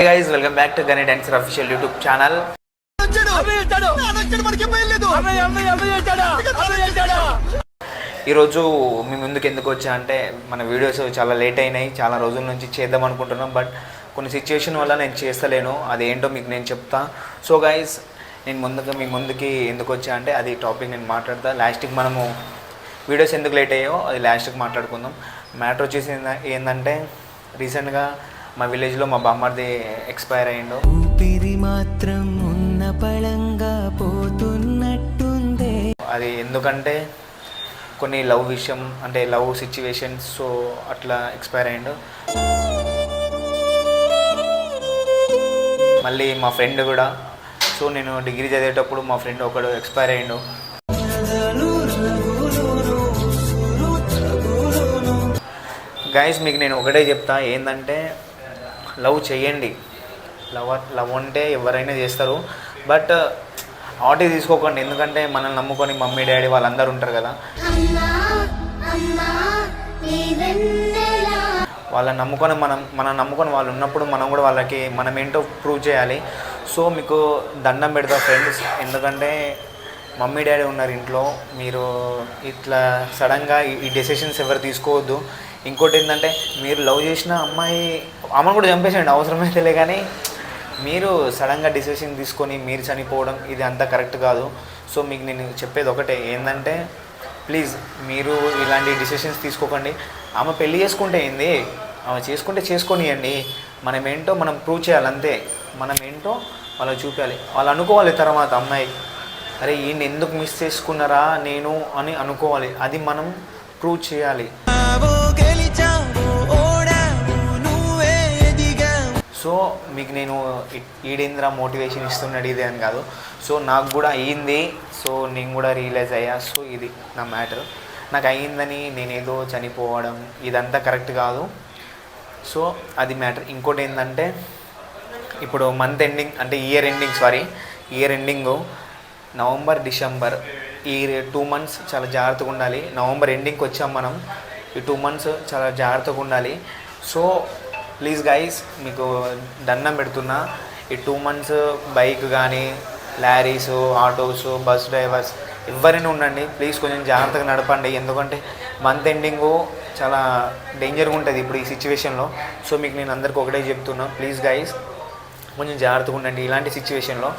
Hey guys, welcome back to Gani Dancer official YouTube channel. ఈరోజు మీ ముందుకు ఎందుకు వచ్చా అంటే మన వీడియోస్ చాలా లేట్ అయినాయి, చాలా రోజుల నుంచి చేద్దాం అనుకుంటున్నాం. బట్ కొన్ని సిచ్యువేషన్ వల్ల నేను చేస్తలేను. అదేంటో మీకు నేను చెప్తా. సో గైస్, నేను మీ ముందుకి ఎందుకు వచ్చా అంటే అది టాపిక్ నేను మాట్లాడతా. లాస్ట్కి మనము వీడియోస్ ఎందుకు లేట్ అయ్యాయో అది లాస్ట్కి మాట్లాడుకుందాం. మ్యాటర్ వచ్చేసి ఏంటంటే రీసెంట్గా మా విలేజ్లో మా బామ్మర్ది ఎక్స్పైర్ అయ్యిండు. ఊపిరి మాత్రం ఉన్న పళంగా పోతున్నట్టుందే. అది ఎందుకంటే కొన్ని లవ్ విషయం అంటే లవ్ సిచ్యువేషన్స్, సో అట్లా ఎక్స్పైర్ అయ్యిండు. మళ్ళీ మా ఫ్రెండ్ కూడా, సో నేను డిగ్రీ చదివేటప్పుడు మా ఫ్రెండ్ ఒకడు ఎక్స్పైర్ అయ్యిండు. గైస్, మీకు నేను ఒకటే చెప్తా, ఏంటంటే లవ్ చేయండి. లవ్ అంటే ఎవరైనా చేస్తారు, బట్ ఆటే తీసుకోకండి. ఎందుకంటే మనల్ని నమ్ముకొని మమ్మీ డాడీ వాళ్ళందరూ ఉంటారు కదా, వాళ్ళని నమ్ముకొని మనం నమ్ముకొని వాళ్ళు ఉన్నప్పుడు మనం కూడా వాళ్ళకి మనం ఏంటో ప్రూవ్ చేయాలి. సో మీకు దండం పెడతా ఫ్రెండ్స్, ఎందుకంటే మమ్మీ డాడీ ఉన్నారు ఇంట్లో, మీరు ఇట్లా సడన్గా ఈ డెసిషన్స్ ఎవరు తీసుకోవద్దు. ఇంకోటి ఏంటంటే మీరు లవ్ చేసిన అమ్మని కూడా చంపేసేయండి, అవసరమైతేలే, కానీ మీరు సడన్గా డెసిషన్ తీసుకొని మీరు చనిపోవడం ఇది అంతా కరెక్ట్ కాదు. సో మీకు నేను చెప్పేది ఒకటే, ఏంటంటే ప్లీజ్ మీరు ఇలాంటి డెసిషన్స్ తీసుకోకండి. ఆమె పెళ్ళి చేసుకుంటే ఏంది, ఆమె చేసుకొనియండి. మనం ఏంటో మనం ప్రూవ్ చేయాలి, అంతే. మనం ఏంటో వాళ్ళకి చూపించాలి. వాళ్ళు అనుకోవాలి తర్వాత, అమ్మాయి అరే ఈయన ఎందుకు మిస్ చేసుకున్నారా నేను అని అనుకోవాలి. అది మనం ప్రూవ్ చేయాలి. సో మీకు నేను ఈడేంద్ర మోటివేషన్ ఇస్తున్నాడు ఇదే అని కాదు, సో నాకు కూడా అయ్యింది. సో నేను కూడా రియలైజ్ అయ్యా. సో ఇది నా మ్యాటర్. నాకు అయ్యిందని నేనేదో చనిపోవడం ఇదంతా కరెక్ట్ కాదు. సో అది మ్యాటర్. ఇంకోటి ఏంటంటే ఇప్పుడు మంత్ ఎండింగ్ అంటే ఇయర్ ఎండింగ్ నవంబర్ డిసెంబర్ ఈ 2 months చాలా జాగ్రత్తగా ఉండాలి. నవంబర్ ఎండింగ్కి వచ్చాం మనం. ఈ 2 months చాలా జాగ్రత్తగా ఉండాలి. సో ప్లీజ్ గైస్, మీకు దండం పెడుతున్నా, ఈ 2 months బైక్ కానీ లారీస్, ఆటోస్, బస్ డ్రైవర్స్ ఎవరైనా ఉండండి, ప్లీజ్ కొంచెం జాగ్రత్తగా నడపండి. ఎందుకంటే మంత్ ఎండింగు చాలా డేంజర్గా ఉంటుంది ఇప్పుడు ఈ సిచ్యువేషన్లో. సో మీకు నేను అందరికీ ఒకటే చెప్తున్నా, ప్లీజ్ గైస్ కొంచెం జాగ్రత్తగా ఉండండి ఇలాంటి సిచ్యువేషన్లో.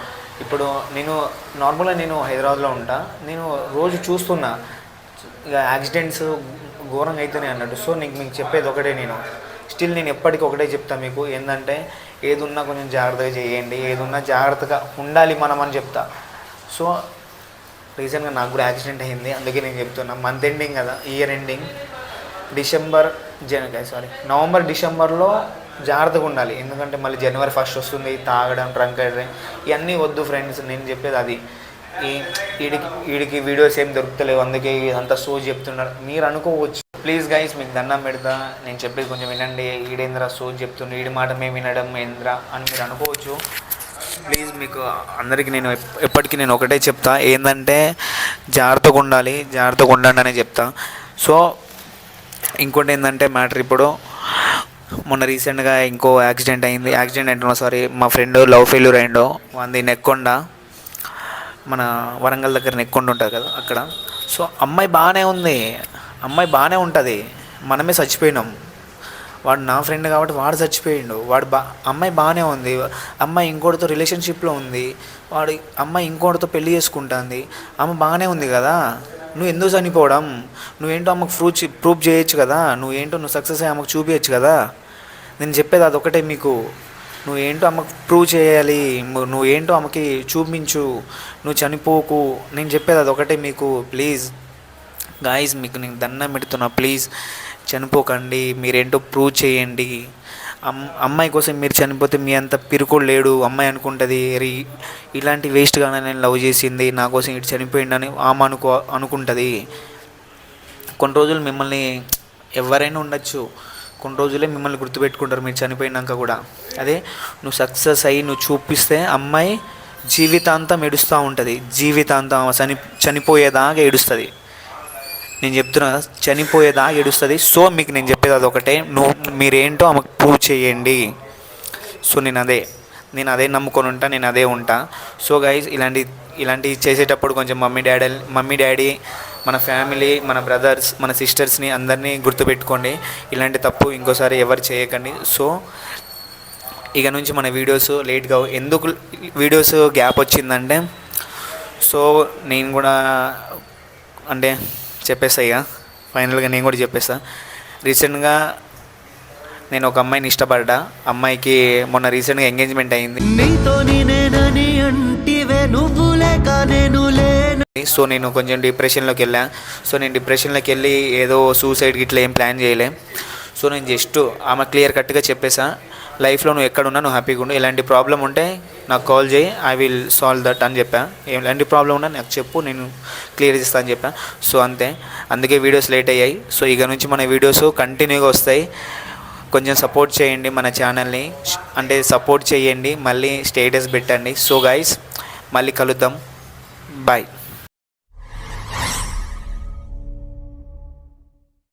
ఇప్పుడు నేను హైదరాబాద్లో ఉంటా, నేను రోజు చూస్తున్నా ఇక యాక్సిడెంట్స్ ఘోరంగా అవుతున్నాయి అన్నట్టు. సో మీకు చెప్పేది ఒకటే, నేను ఎప్పటికీ ఒకటే చెప్తాను మీకు, ఏంటంటే ఏదున్నా కొంచెం జాగ్రత్తగా చేయండి, ఏదున్నా జాగ్రత్తగా ఉండాలి మనం అని చెప్తా. సో రీసెంట్గా నాకు కూడా యాక్సిడెంట్ అయింది, అందుకే నేను చెప్తున్నా. మంత్ ఎండింగ్ కదా, ఇయర్ ఎండింగ్, నవంబర్ డిసెంబర్లో జాగ్రత్తగా ఉండాలి. ఎందుకంటే మళ్ళీ జనవరి 1st వస్తుంది, తాగడం, డ్రంక్ అయ్యడం ఇవన్నీ వద్దు ఫ్రెండ్స్. నేను చెప్పేది అది. వీడికి వీడియోస్ ఏం దొరుకుతలేవు, అందుకే అంత సోజ్ చెప్తున్నారు మీరు అనుకోవచ్చు. ప్లీజ్ గైస్, మీకు దండం పెడతా, నేను చెప్పేది కొంచెం వినండి. ఈడేంద్ర సోజ్ చెప్తుండే, ఈడి మాట మేము వినడం ఏంద్ర అని మీరు అనుకోవచ్చు. ప్లీజ్ మీకు అందరికీ నేను ఎప్పటికీ నేను ఒకటే చెప్తా, ఏంటంటే జాగ్రత్తగా ఉండండి అని చెప్తా. సో ఇంకోటి ఏంటంటే మ్యాటర్, ఇప్పుడు మొన్న రీసెంట్గా ఇంకో యాక్సిడెంట్ అయింది. మా ఫ్రెండ్ లవ్ ఫెయిల్యూర్ అయిండో, వాంది నెక్కొండ, మన వరంగల్ దగ్గర నెక్కొండ ఉంటుంది కదా అక్కడ. సో అమ్మాయి బాగానే ఉంటుంది, మనమే చచ్చిపోయినాం. వాడు నా ఫ్రెండ్ కాబట్టి వాడు చచ్చిపోయిండు. అమ్మాయి బాగానే ఉంది, అమ్మాయి ఇంకోటితో రిలేషన్షిప్లో ఉంది, అమ్మాయి ఇంకోటితో పెళ్లి చేసుకుంటుంది. ఆమె బాగానే ఉంది కదా, నువ్వు ఎందుకు చనిపోవడం? నువ్వేంటో ఆమెకు ప్రూఫ్ చేయొచ్చు కదా, నువ్వు సక్సెస్ అయ్యి ఆమెకు చూపించచ్చు కదా. నేను చెప్పేది అదొకటే మీకు, నువ్వేంటో ఆమెకు ప్రూవ్ చేయాలి, నువ్వేంటో ఆమెకి చూపించు, నువ్వు చనిపోకు. నేను చెప్పేది అదొకటే మీకు. ప్లీజ్ గాయస్, మీకు నేను దండం పెడుతున్నా, ప్లీజ్ చనిపోకండి, మీరేంటో ప్రూవ్ చేయండి. అమ్మాయి కోసం మీరు చనిపోతే మీ అంత పిరుకోడు లేడు. అమ్మాయి అనుకుంటుంది ఇలాంటి వేస్ట్గానే నేను లవ్ చేసింది, నా కోసం ఇటు చనిపోయిందని ఆమె అనుకుంటుంది. కొన్ని రోజులు మిమ్మల్ని ఎవరైనా ఉండొచ్చు, కొన్ని రోజులే మిమ్మల్ని గుర్తుపెట్టుకుంటారు మీరు చనిపోయినాక కూడా. అదే నువ్వు సక్సెస్ అయ్యి నువ్వు చూపిస్తే అమ్మాయి జీవితాంతం ఏడుస్తూ ఉంటుంది, జీవితాంతం చనిపోయేదాకా ఏడుస్తుంది. నేను చెప్తున్నా, చనిపోయేదాకా ఏడుస్తుంది. సో మీకు నేను చెప్పేది అదొకటే, మీరేంటో ఆమెకు ప్రూవ్ చేయండి. సో నేను అదే నమ్ముకొని ఉంటా, నేను అదే ఉంటా. సో గైస్ ఇలాంటివి చేసేటప్పుడు కొంచెం మమ్మీ డాడీ, మన ఫ్యామిలీ, మన బ్రదర్స్, మన సిస్టర్స్ని అందరినీ గుర్తుపెట్టుకోండి. ఇలాంటి తప్పు ఇంకోసారి ఎవరు చేయకండి. సో ఇక నుంచి మన వీడియోస్ లేట్గా ఎందుకు వీడియోస్ గ్యాప్ వచ్చిందంటే, సో నేను కూడా అంటే చెప్పేస్తా ఇక ఫైనల్గా నేను కూడా చెప్పేస్తా. రీసెంట్గా నేను ఒక అమ్మాయిని ఇష్టపడ్డా. అమ్మాయికి మొన్న రీసెంట్గా ఎంగేజ్మెంట్ అయింది. సో నేను కొంచెం డిప్రెషన్లోకి వెళ్ళా. సో నేను డిప్రెషన్లోకి వెళ్ళి ఏదో సూసైడ్కి ఇట్లా ఏం ప్లాన్ చేయలే. సో నేను జస్ట్ ఆమె క్లియర్ కట్గా చెప్పేసా, లైఫ్లో నువ్వు ఎక్కడున్నా నువ్వు హ్యాపీగా ఉండు, ఎలాంటి ప్రాబ్లం ఉంటే నాకు కాల్ చేయి, ఐ విల్ సాల్వ్ దట్ అని చెప్పా. ఎలాంటి ప్రాబ్లం ఉన్నా నాకు చెప్పు, నేను క్లియర్ చేస్తాను అని చెప్పా. సో అంతే, అందుకే వీడియోస్ లేట్ అయ్యాయి. సో ఇక నుంచి మన వీడియోస్ కంటిన్యూగా వస్తాయి. కొంచెం సపోర్ట్ చేయండి మన ఛానల్ని, అంటే సపోర్ట్ చేయండి, మళ్ళీ స్టేటస్ పెట్టండి. సో గైస్ మళ్ళీ కలుద్దాం, బాయ్.